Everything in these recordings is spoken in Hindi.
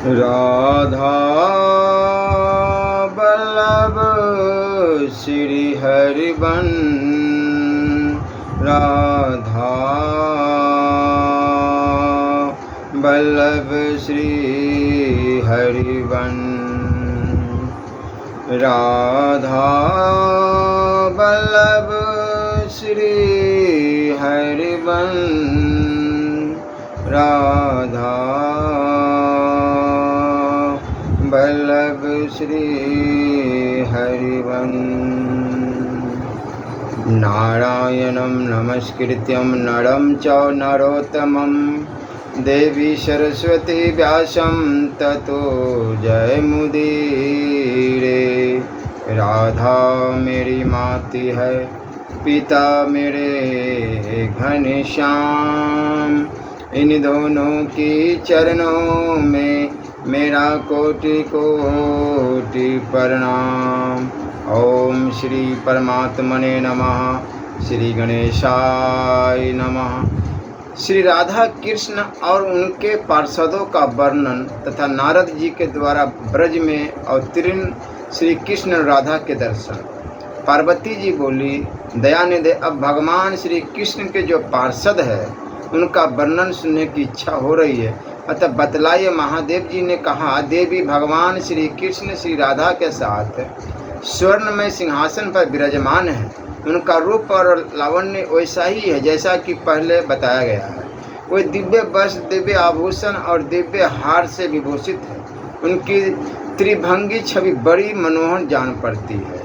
राधा बल्लभ श्री हरिवन, राधा बल्लभ श्री हरिवन, राधा बल्लभ श्री हरिवन, राधा बल्लभ श्री हरिवन। नारायणं नमस्कृत्यं नरं च नरोत्तमं देवी सरस्वती व्यासं ततो जयमुदीरे। राधा मेरी माती है, पिता मेरे घनश्याम, इन दोनों की चरणों में मेरा कोटि कोटि प्रणाम। ओम श्री परमात्मने नमः, श्री गणेशाय नमः। श्री राधा कृष्ण और उनके पार्षदों का वर्णन तथा नारद जी के द्वारा ब्रज में अवतीर्ण श्री कृष्ण और राधा के दर्शन। पार्वती जी बोली, दयानिधि, अब भगवान श्री कृष्ण के जो पार्षद है उनका वर्णन सुनने की इच्छा हो रही है, अतः बतलाइए। महादेव जी ने कहा, देवी भगवान श्री कृष्ण श्री राधा के साथ स्वर्णमय सिंहासन पर विराजमान है। उनका रूप और लावण्य वैसा ही है जैसा कि पहले बताया गया है। वे दिव्य वस्त्र, दिव्य आभूषण और दिव्य हार से विभूषित है। उनकी त्रिभंगी छवि बड़ी मनोहर जान पड़ती है।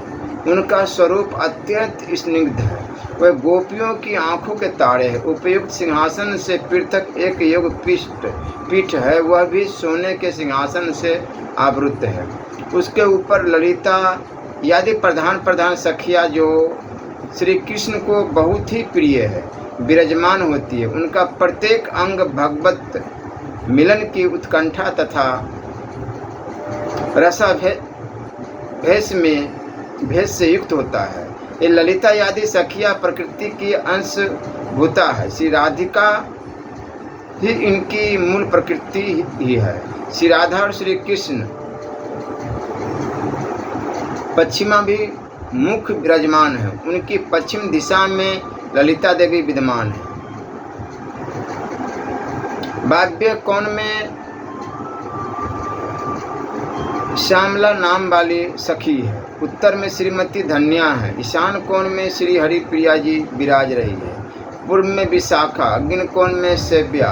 उनका स्वरूप अत्यंत स्निग्ध है। वह गोपियों की आंखों के तारे है। उपयुक्त सिंहासन से पृथक एक योग पीठ है, वह भी सोने के सिंहासन से आवृत है। उसके ऊपर ललिता आदि प्रधान सखिया जो श्री कृष्ण को बहुत ही प्रिय है विराजमान होती है। उनका प्रत्येक अंग भगवत मिलन की उत्कंठा तथा भेष से युक्त होता है। ये ललिता आदि सखिया प्रकृति की अंश भूता है। श्री राधिका ही इनकी मूल प्रकृति ही है। श्री राधा और श्री कृष्ण पश्चिमा भी मुख विराजमान है। उनकी पश्चिम दिशा में ललिता देवी विद्यमान है। वायव्य कोण में श्यामला नाम वाली सखी है। उत्तर में श्रीमती धन्या है। ईशान कोण में श्री हरिप्रिया जी विराज रही है। पूर्व में विशाखा, अग्नि कोण में सेव्या,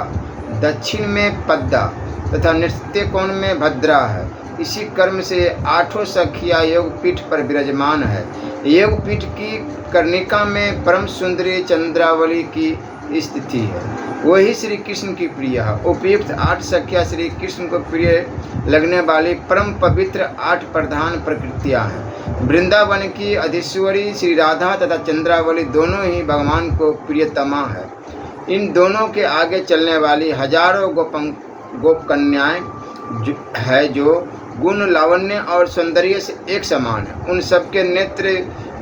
दक्षिण में पद्दा तथा नृत्य कोण में भद्रा है। इसी क्रम से आठों सखिया योगपीठ पर विराजमान है। योगपीठ की कर्णिका में परम सुंदरी चंद्रावली की स्थिति है। वही श्री कृष्ण की प्रिय है। उपयुक्त 8 सखिया श्री कृष्ण को प्रिय लगने वाली परम पवित्र 8 प्रधान प्रकृतियां हैं। वृंदावन की अधीश्वरी श्री राधा तथा चंद्रावली दोनों ही भगवान को प्रियतमा है। इन दोनों के आगे चलने वाली हजारों गोप कन्याएं है जो गुण, लावण्य और सौंदर्य से एक समान है। उन सबके नेत्र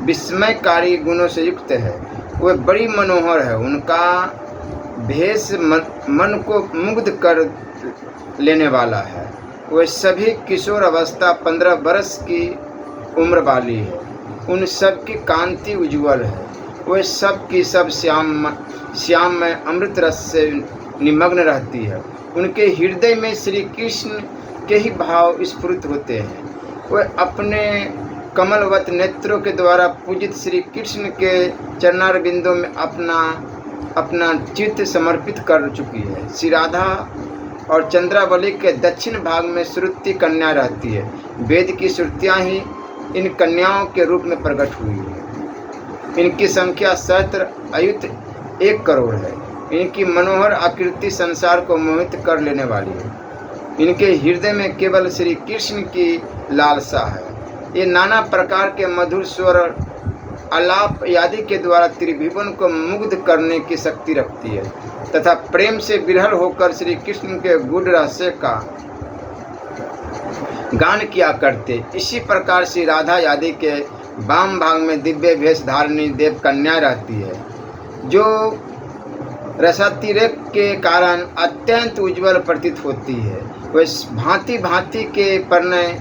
विस्मयकारी गुणों से युक्त है। वह बड़ी मनोहर है। उनका भेष मन को मुग्ध कर लेने वाला है। वह सभी किशोर अवस्था 15 वर्ष की उम्र वाली है। उन सब की कांति उज्ज्वल है। वह सब की सब श्याम में अमृत रस से निमग्न रहती है। उनके हृदय में श्री कृष्ण के ही भाव स्फुरित होते हैं। वह अपने कमलवत नेत्रों के द्वारा पूजित श्री कृष्ण के चरणारविंदों में अपना चित्त समर्पित कर चुकी है। श्री राधा और चंद्रावली के दक्षिण भाग में श्रुति कन्या रहती है। वेद की श्रुतियाँ ही इन कन्याओं के रूप में प्रकट हुई है। इनकी संख्या सहस्त्र अयुत 1 करोड़ है। इनकी मनोहर आकृति संसार को मोहित कर लेने वाली है। इनके हृदय में केवल श्री कृष्ण की लालसा है। ये नाना प्रकार के मधुर स्वर आलाप आदि के द्वारा त्रिभुवन को मुग्ध करने की शक्ति रखती है तथा प्रेम से विरहल होकर श्री कृष्ण के गूढ़ रहस्य का गान किया करते। इसी प्रकार श्री राधा आदि के वाम भाग में दिव्य वेश धारणी देव कन्या रहती है जो रसातिरेक के कारण अत्यंत उज्ज्वल प्रतीत होती है। वह भांति भांति के परिणय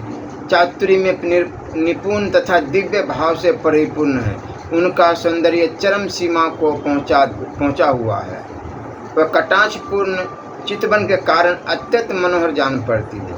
चातुर्य में निपुण तथा दिव्य भाव से परिपूर्ण है। उनका सौंदर्य चरम सीमा को पहुंचा हुआ है। वह कटाक्षपूर्ण चितवन के कारण अत्यंत मनोहर जान पड़ती है।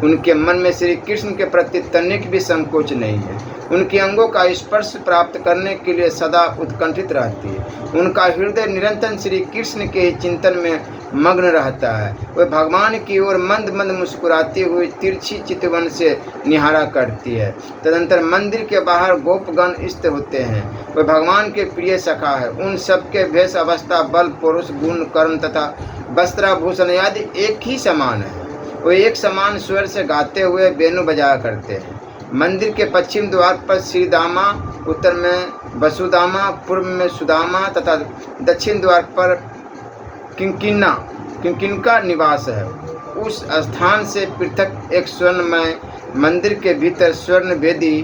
उनके मन में श्री कृष्ण के प्रति तनिक भी संकोच नहीं है। उनके अंगों का स्पर्श प्राप्त करने के लिए सदा उत्कंठित रहती है। उनका हृदय निरंतर श्री कृष्ण के चिंतन में मग्न रहता है। वह भगवान की ओर मंद मंद मुस्कुराती हुई तिरछी चितवन से निहारा करती है। तदंतर मंदिर के बाहर गोपगण स्थित होते हैं। वह भगवान के प्रिय सखा है। उन सबके भेष, अवस्था, बल, पुरुष, गुण, कर्म तथा वस्त्राभूषण आदि एक ही समान है। वे एक समान स्वर से गाते हुए वेणु बजाया करते हैं। मंदिर के पश्चिम द्वार पर श्रीदामा, उत्तर में वसुदामा, पूर्व में सुदामा तथा दक्षिण द्वार पर किंकिनका निवास है। उस स्थान से पृथक एक स्वर्णमय मंदिर के भीतर स्वर्ण वेदी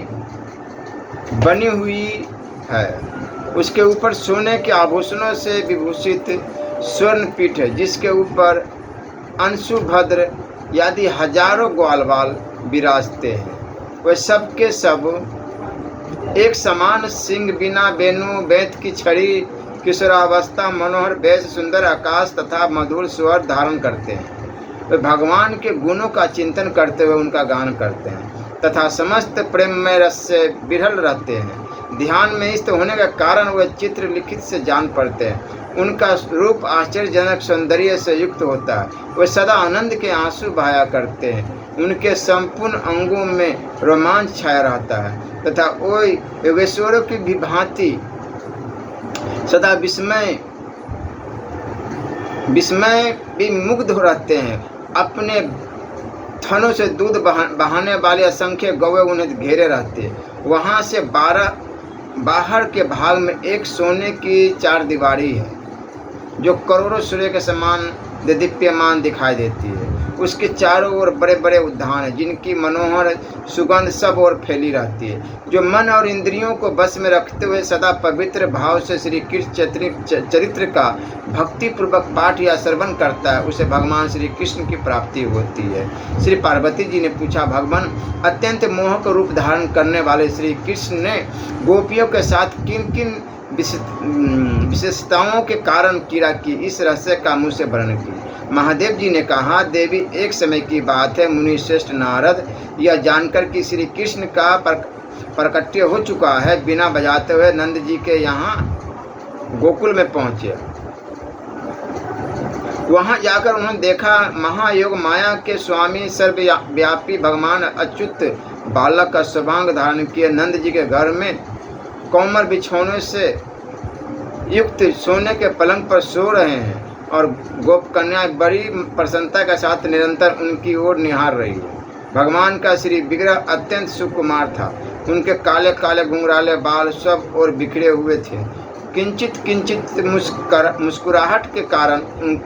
बनी हुई है। उसके ऊपर सोने के आभूषणों से विभूषित स्वर्ण पीठ है, जिसके ऊपर अंशुभद्र आदि हजारों ग्वालवाल विराजते हैं। वे सब के सब एक समान सिंह, बिना वेणु, बेत की छड़ी, किशोरावस्था, मनोहर वेश, सुंदर आकाश तथा मधुर स्वर धारण करते हैं। वे भगवान के गुणों का चिंतन करते हुए उनका गान करते हैं तथा समस्त प्रेममय रस से विरल रहते हैं। ध्यान में स्थित होने के कारण वे चित्र लिखित से जान पड़ते हैं। उनका रूप आश्चर्यजनक सौंदर्य से युक्त होता है। वे सदा आनंद के आंसू बहाया करते हैं। उनके संपूर्ण अंगों में रोमांच छाया रहता है तथा वे योगेश्वरों की भी भांति सदा विस्मय भी मुग्ध हो रहते हैं। अपने थनों से दूध बहाने वाले असंख्य गौवे उन्हें घेरे रहते हैं। वहाँ से बाहर के भाग में एक सोने की चारदीवारी है, जो करोड़ों सूर्य के समान दीप्यमान दिखाई देती है। उसके चारों ओर बड़े बड़े उद्यान हैं, जिनकी मनोहर सुगंध सब ओर फैली रहती है। जो मन और इंद्रियों को बस में रखते हुए सदा पवित्र भाव से श्री कृष्ण चरित्र का भक्तिपूर्वक पाठ या श्रवण करता है, उसे भगवान श्री कृष्ण की प्राप्ति होती है। श्री पार्वती जी ने पूछा, भगवान अत्यंत मोहक रूप धारण करने वाले श्री कृष्ण ने गोपियों के साथ किन किन विशेषताओं के कारण क्रीड़ा की, इस रहस्य का मुझ से वर्णन की। महादेव जी ने कहा, देवी, एक समय की बात है, मुनि श्रेष्ठ नारद यह जानकर कि श्री कृष्ण का प्रकट्य हो चुका है, बिना बजाते हुए नंद जी के यहाँ गोकुल में पहुँचे। वहाँ जाकर उन्होंने देखा महायोग माया के स्वामी सर्वव्यापी भगवान अच्युत बालक का शुभांग धारण किए नंद जी के घर में कोमल बिछौने से युक्त सोने के पलंग पर सो रहे हैं और गोप कन्या बड़ी प्रसन्नता के साथ निरंतर उनकी ओर निहार रही है। भगवान का श्री विग्रह अत्यंत सुकुमार था। उनके काले काले घुंघराले बाल सब और बिखरे हुए थे। किंचित मुस्कुराहट के कारण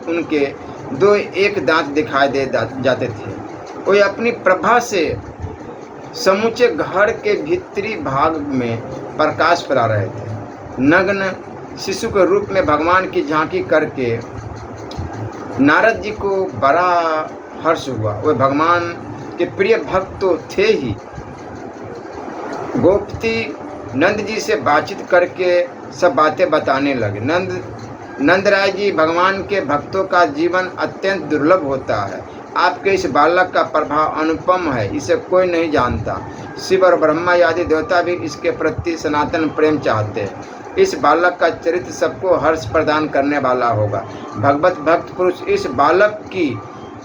उनके दो एक दांत दिखाई दे जाते थे। वे अपनी प्रभा से समूचे घर के भीतरी भाग में प्रकाश फैला रहे थे। नग्न शिशु के रूप में भगवान की झांकी करके नारद जी को बड़ा हर्ष हुआ। वे भगवान के प्रिय भक्त तो थे ही। गोपती नंद जी से बातचीत करके सब बातें बताने लगे। नंद राय जी, भगवान के भक्तों का जीवन अत्यंत दुर्लभ होता है। आपके इस बालक का प्रभाव अनुपम है, इसे कोई नहीं जानता। शिव और ब्रह्मा आदि देवता भी इसके प्रति सनातन प्रेम चाहते हैं। इस बालक का चरित्र सबको हर्ष प्रदान करने वाला होगा। भगवत भक्त पुरुष इस बालक की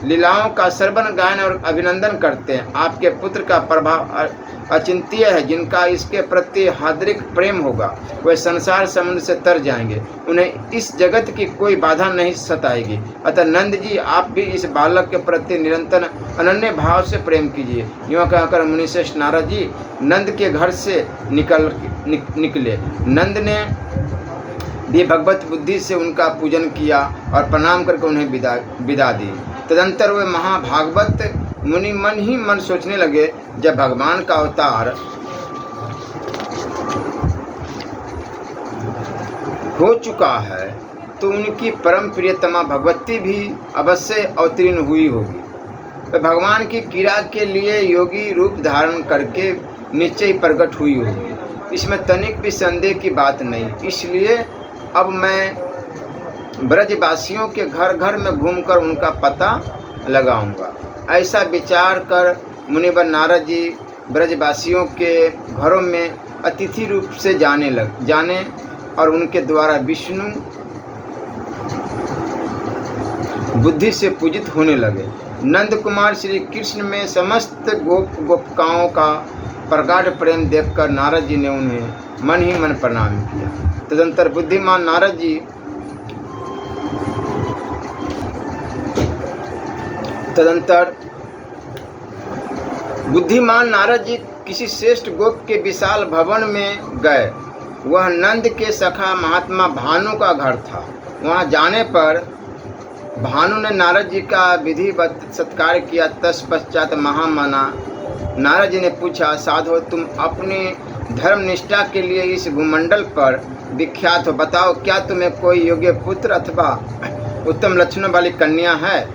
लीलाओं का श्रवण, गायन और अभिनंदन करते हैं। आपके पुत्र का प्रभाव अचिंत्य है। जिनका इसके प्रति हार्दिक प्रेम होगा, वे संसार समुद्र से तर जाएंगे। उन्हें इस जगत की कोई बाधा नहीं सताएगी। अतः नंद जी, आप भी इस बालक के प्रति निरंतर अनन्य भाव से प्रेम कीजिए। यूँ कहकर मुनिश्रेष्ठ नारद जी नंद के घर से निकले। नंद ने भी भगवत बुद्धि से उनका पूजन किया और प्रणाम करके उन्हें विदा दी। तदंतर वे महाभागवत मुनि मन ही मन सोचने लगे, जब भगवान का अवतार हो चुका है तो उनकी परम प्रियतमा भगवती भी अवश्य अवतीर्ण हुई होगी। वह भगवान की क्रीड़ा के लिए योगी रूप धारण करके निश्चय ही प्रकट हुई होगी, इसमें तनिक भी संदेह की बात नहीं। इसलिए अब मैं ब्रजवासियों के घर घर में घूमकर उनका पता लगाऊंगा। ऐसा विचार कर मुनिवर नारद जी ब्रजवासियों के घरों में अतिथि रूप से जाने और उनके द्वारा विष्णु बुद्धि से पूजित होने लगे। नंद कुमार श्री कृष्ण में समस्त गोपिकाओं का प्रगाढ़ प्रेम देखकर नारद जी ने उन्हें मन ही मन प्रणाम किया। तदंतर बुद्धिमान नारद जी किसी श्रेष्ठ गोप के विशाल भवन में गए। वह नंद के सखा महात्मा भानु का घर था। वहां जाने पर भानु ने नारद जी का विधिवत सत्कार किया। तत्पश्चात महामना नारद जी ने पूछा, साधो तुम अपनी धर्म निष्ठा के लिए इस भूमंडल पर विख्यात हो, बताओ क्या तुम्हें कोई योग्य पुत्र अथवा उत्तम लक्षणों वाली कन्या है?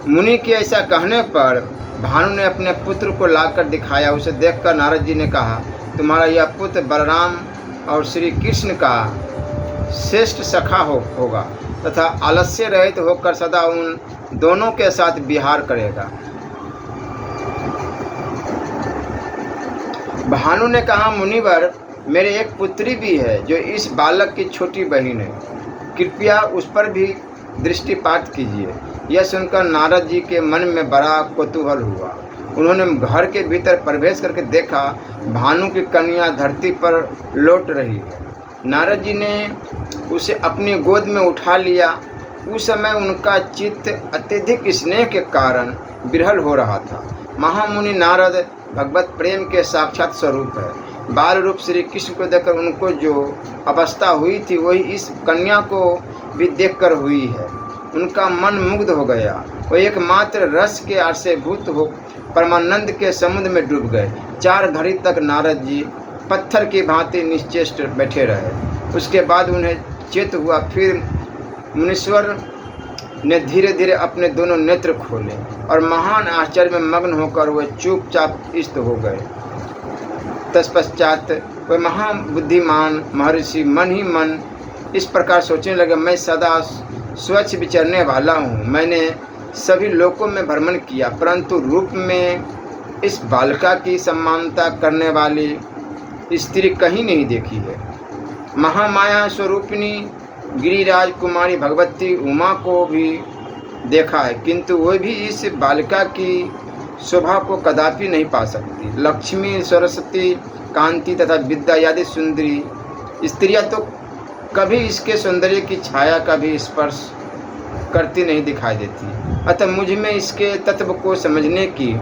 मुनि के ऐसा कहने पर भानु ने अपने पुत्र को लाकर दिखाया। उसे देखकर नारद जी ने कहा, तुम्हारा यह पुत्र बलराम और श्री कृष्ण का श्रेष्ठ सखा होगा तथा आलस्य रहित होकर सदा उन दोनों के साथ विहार करेगा। भानु ने कहा, मुनिवर मेरे एक पुत्री भी है जो इस बालक की छोटी बहन है, कृपया उस पर भी दृष्टिपात कीजिए। यह सुनकर नारद जी के मन में बड़ा कौतूहल हुआ। उन्होंने घर के भीतर प्रवेश करके देखा, भानु की कन्या धरती पर लौट रही है। नारद जी ने उसे अपनी गोद में उठा लिया। उस समय उनका चित्त अत्यधिक स्नेह के कारण विह्वल हो रहा था। महामुनि नारद भगवत प्रेम के साक्षात स्वरूप है। बाल रूप श्री कृष्ण को देखकर उनको जो अवस्था हुई थी वही इस कन्या को भी देखकर हुई है। उनका मन मुग्ध हो गया। वो एकमात्र रस के आश्रयभूत हो परमानंद के समुद्र में डूब गए। 4 घड़ी तक नारद जी पत्थर की भांति निश्चेष्ट बैठे रहे। उसके बाद उन्हें चेत हुआ। फिर मुनीश्वर ने धीरे धीरे अपने दोनों नेत्र खोले और महान आश्चर्य में मग्न होकर वे चुपचाप स्थित हो गए। तत्पश्चात वे महाबुद्धिमान महर्षि मन ही मन इस प्रकार सोचने लगे, मैं सदा स्वच्छ विचरने वाला हूँ। मैंने सभी लोकों में भ्रमण किया, परंतु रूप में इस बालिका की सम्मानता करने वाली स्त्री कहीं नहीं देखी है। महामाया स्वरूपिणी गिरिराज कुमारी भगवती उमा को भी देखा है, किंतु वह भी इस बालिका की शोभा को कदापि नहीं पा सकती। लक्ष्मी, सरस्वती, कांति तथा विद्या आदि सुंदरी स्त्रियां तो कभी इसके सौंदर्य की छाया का भी स्पर्श करती नहीं दिखाई देती। अतः मुझ में इसके तत्व को समझने की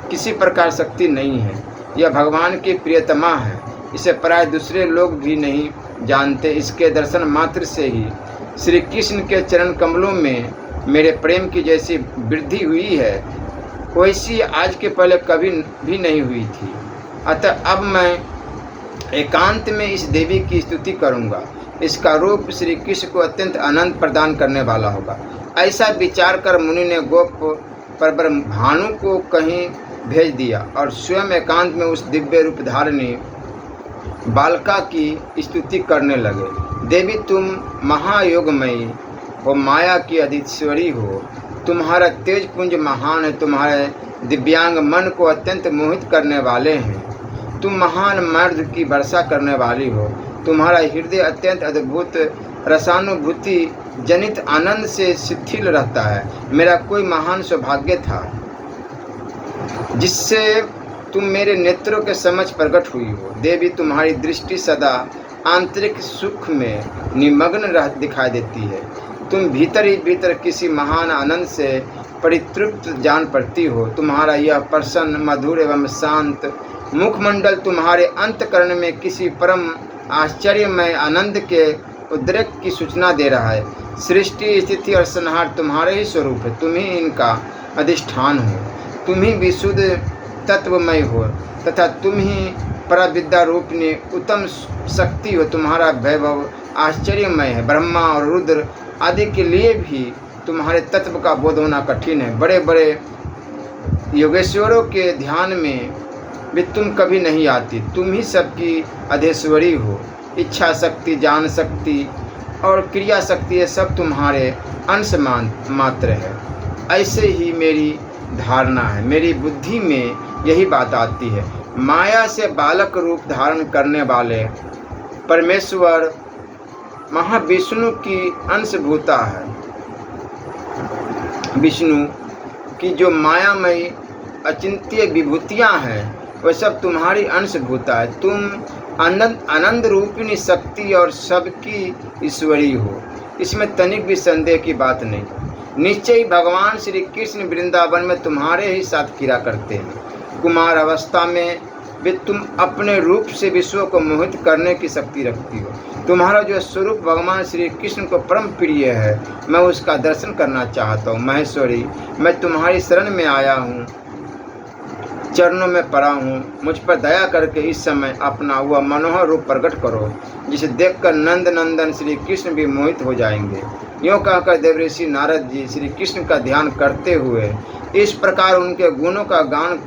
किसी प्रकार शक्ति नहीं है। यह भगवान की प्रियतमा है, इसे प्राय दूसरे लोग भी नहीं जानते। इसके दर्शन मात्र से ही श्री कृष्ण के चरण कमलों में मेरे प्रेम की जैसी वृद्धि हुई है, वैसी आज के पहले कभी भी नहीं हुई थी। अतः अब मैं एकांत में इस देवी की स्तुति करूंगा। इसका रूप श्री कृष्ण को अत्यंत आनंद प्रदान करने वाला होगा। ऐसा विचार कर मुनि ने गोप पर भानु को कहीं भेज दिया और स्वयं एकांत में उस दिव्य रूप धारिणी बालिका की स्तुति करने लगे। देवी तुम महायोगमयी हो, माया की अधीश्वरी हो। तुम्हारा तेज पुंज महान है, तुम्हारे दिव्यांग मन को अत्यंत मोहित करने वाले हैं। तुम महान मर्द की वर्षा करने वाली हो। तुम्हारा हृदय अत्यंत अद्भुत रसानुभूति जनित आनंद से शिथिल रहता है। मेरा कोई महान सौभाग्य था जिससे तुम मेरे नेत्रों के समक्ष प्रकट हुई हो। देवी तुम्हारी दृष्टि सदा आंतरिक सुख में निमग्न दिखाई देती है। तुम भीतर ही भीतर किसी महान आनंद से परितृप्त जान पड़ती हो। तुम्हारा यह प्रसन्न, मधुर एवं शांत मुखमंडल तुम्हारे अंतकरण में किसी परम आश्चर्यमय आनंद के उद्रेक की सूचना दे रहा है। सृष्टि, स्थिति और संहार तुम्हारे ही स्वरूप है। तुम ही इनका अधिष्ठान हो। तुम ही विशुद्ध तत्वमय हो तथा तुम ही परविद्या रूपिणी उत्तम शक्ति हो। तुम्हारा वैभव आश्चर्यमय है। ब्रह्मा और रुद्र आदि के लिए भी तुम्हारे तत्व का बोध होना कठिन है। बड़े बड़े योगेश्वरों के ध्यान में भी तुम कभी नहीं आती। तुम ही सबकी अधेश्वरी हो। इच्छा शक्ति, ज्ञान शक्ति और क्रिया शक्ति ये सब तुम्हारे अंश मात्र है। ऐसे ही मेरी धारणा है। मेरी बुद्धि में यही बात आती है। माया से बालक रूप धारण करने वाले परमेश्वर महाविष्णु की अंशभूता है। विष्णु की जो मायामयी अचिंत्य विभूतियाँ हैं वह सब तुम्हारी अंशभूता है। तुम आनंद रूपिणी शक्ति और सबकी ईश्वरी हो, इसमें तनिक भी संदेह की बात नहीं। निश्चय ही भगवान श्री कृष्ण वृंदावन में तुम्हारे ही साथ क्रीड़ा करते हैं। कुमार अवस्था में भी तुम अपने रूप से विश्व को मोहित करने की शक्ति रखती हो। तुम्हारा जो स्वरूप भगवान श्री कृष्ण को परम प्रिय है, मैं उसका दर्शन करना चाहता हूँ। महेश्वरी, मैं तुम्हारी शरण में आया हूँ, चरणों में पड़ा हूँ। मुझ पर दया करके इस समय अपना वह मनोहर रूप प्रकट करो, जिसे देखकर नंद नंदन श्री कृष्ण भी मोहित हो जाएंगे। यूँ कहकर देवऋषि नारद जी श्री कृष्ण का ध्यान करते हुए इस प्रकार उनके गुणों का गान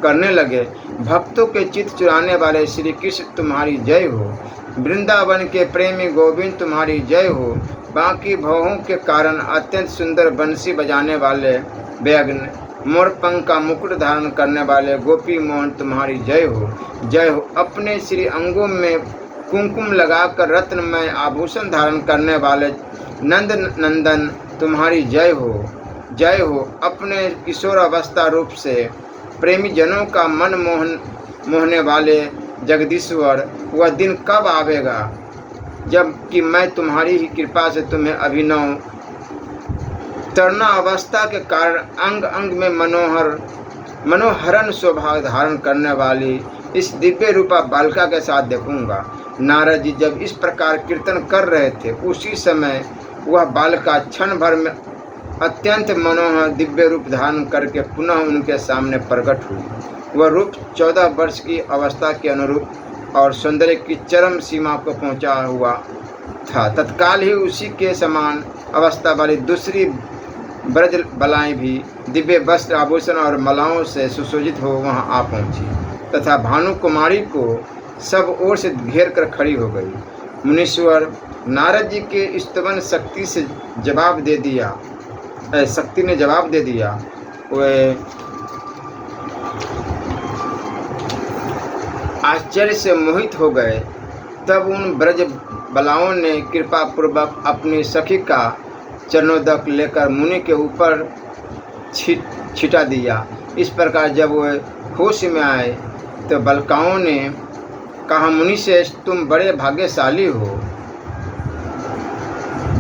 करने लगे। भक्तों के चित्त चुराने वाले श्री कृष्ण तुम्हारी जय हो। वृंदावन के प्रेमी गोविंद तुम्हारी जय हो। बाकी भवों के कारण अत्यंत सुंदर बंसी बजाने वाले व्यग्न मोरपंख का मुकुट धारण करने वाले गोपी मोहन तुम्हारी जय हो। जय हो। अपने श्री अंगों में कुमकुम लगाकर रत्नमय आभूषण धारण करने वाले नंद नंदन तुम्हारी जय हो। जय हो। अपने किशोर अवस्था रूप से प्रेमी जनों का मन मोहने वाले जगदीश्वर, वह दिन कब आवेगा जब कि मैं तुम्हारी ही कृपा से तुम्हें अभिनव तरुणा अवस्था के कारण अंग अंग में मनोहरण स्वभाव धारण करने वाली इस दिव्य रूपा बालिका के साथ देखूंगा। नारद जी जब इस प्रकार कीर्तन कर रहे थे, उसी समय वह बालिका क्षण भर में अत्यंत मनोहर दिव्य रूप धारण करके पुनः उनके सामने प्रकट हुई। वह रूप 14 वर्ष की अवस्था के अनुरूप और सौंदर्य की चरम सीमा को पहुंचा हुआ था। तत्काल ही उसी के समान अवस्था वाली दूसरी ब्रज बलाएं भी दिव्य वस्त्र आभूषण और मालाओं से सुशोभित हो वहां आ पहुंची तथा भानु कुमारी को सब ओर से घेर कर खड़ी हो गई। मुनीश्वर नारद जी के स्तवन शक्ति ने जवाब दे दिया। वे आश्चर्य से मोहित हो गए। तब उन ब्रज बलाओं ने कृपा पूर्वक अपनी सखी का चरणोदक लेकर मुनि के ऊपर छिटा दिया। इस प्रकार जब वे होश में आए तो बालिकाओं ने कहा, मुनि श्रेष्ठ, तुम बड़े भाग्यशाली हो,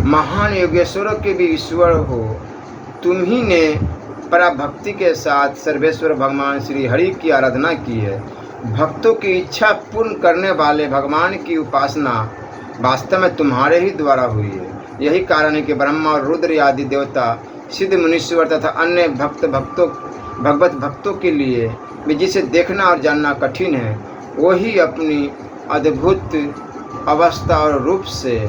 महान योगेश्वरों के भी ईश्वर हो। तुम ही ने पराभक्ति के साथ सर्वेश्वर भगवान श्री हरि की आराधना की है। भक्तों की इच्छा पूर्ण करने वाले भगवान की उपासना वास्तव में तुम्हारे ही द्वारा हुई है। यही कारण है कि ब्रह्मा और रुद्र आदि देवता, सिद्ध मुनीश्वर तथा अन्य भगवत भक्तों के लिए भी जिसे देखना और जानना कठिन है, वही अपनी अद्भुत अवस्था और रूप से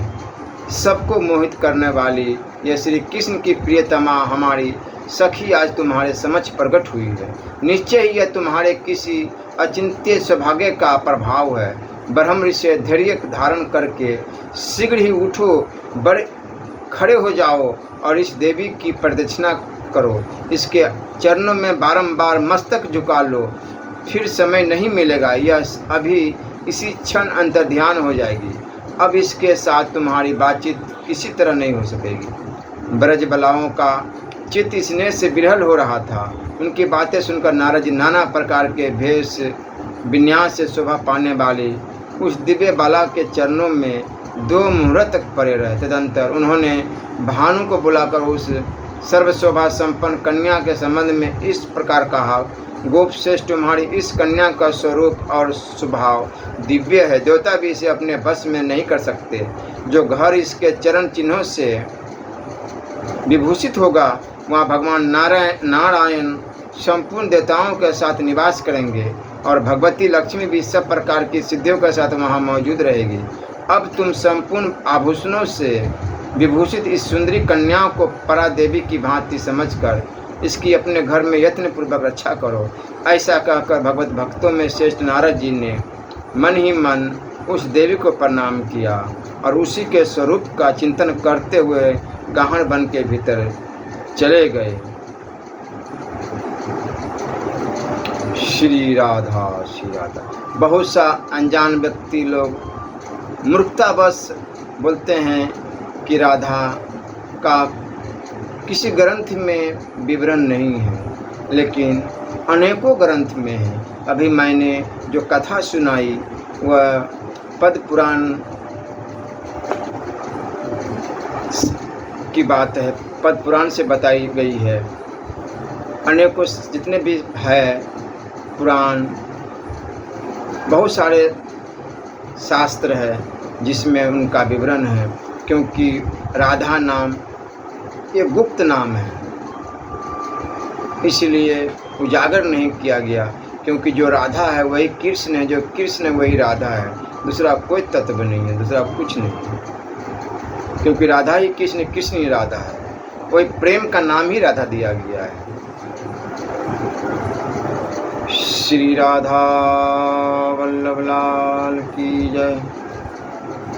सबको मोहित करने वाली यह श्री कृष्ण की प्रियतमा हमारी सखी आज तुम्हारे समक्ष प्रकट हुई है। निश्चय ही यह तुम्हारे किसी अचिंत्य सौभाग्य का प्रभाव है। ब्रह्म ऋषि धैर्य धारण करके शीघ्र ही उठो, बड़े खड़े हो जाओ और इस देवी की प्रदक्षिणा करो। इसके चरणों में बारंबार मस्तक झुका लो। फिर समय नहीं मिलेगा, यह अभी इसी क्षण अंतर्ध्यान हो जाएगी। अब इसके साथ तुम्हारी बातचीत किसी तरह नहीं हो सकेगी। ब्रज बलाओं का चित्त स्नेह से विरहल हो रहा था। उनकी बातें सुनकर नारद जी नाना प्रकार के भेष विन्यास से शोभा पाने वाली उस दिव्य बाला के चरणों में 2 मुहूर्त तक पड़े रहे। तदंतर उन्होंने भानु को बुलाकर उस सर्वशोभा संपन्न कन्या के संबंध में इस प्रकार कहा, गोप श्रेष्ठ, तुम्हारी इस कन्या का स्वरूप और स्वभाव दिव्य है। देवता भी इसे अपने बस में नहीं कर सकते। जो घर इसके चरण चिन्हों से विभूषित होगा, वहाँ भगवान नारायण संपूर्ण देवताओं के साथ निवास करेंगे और भगवती लक्ष्मी भी सब प्रकार की सिद्धियों के साथ वहाँ मौजूद रहेगी। अब तुम संपूर्ण आभूषणों से विभूषित इस सुंदरी कन्या को परा देवी की भांति समझकर इसकी अपने घर में यत्नपूर्वक रक्षा करो। ऐसा कहकर भगवत भक्तों में श्रेष्ठ नारद जी ने मन ही मन उस देवी को प्रणाम किया और उसी के स्वरूप का चिंतन करते हुए गहन वन के भीतर चले गए। श्री राधा श्री राधा। बहुत सा अनजान व्यक्ति लोग मूर्खतावश बोलते हैं कि राधा का किसी ग्रंथ में विवरण नहीं है, लेकिन अनेकों ग्रंथ में है। अभी मैंने जो कथा सुनाई वह पद्म पुराण की बात है, पद्म पुराण से बताई गई है। अनेकों जितने भी है पुराण, बहुत सारे शास्त्र है जिसमें उनका विवरण है, क्योंकि राधा नाम ये गुप्त नाम है, इसलिए उजागर नहीं किया गया। क्योंकि जो राधा है वही कृष्ण है, जो कृष्ण है वही राधा है, दूसरा कोई तत्व नहीं है, दूसरा कुछ नहीं है। क्योंकि राधा ही कृष्ण, कृष्ण ही राधा है, वही प्रेम का नाम ही राधा दिया गया है। श्री राधा वल्लभ लाल की जय।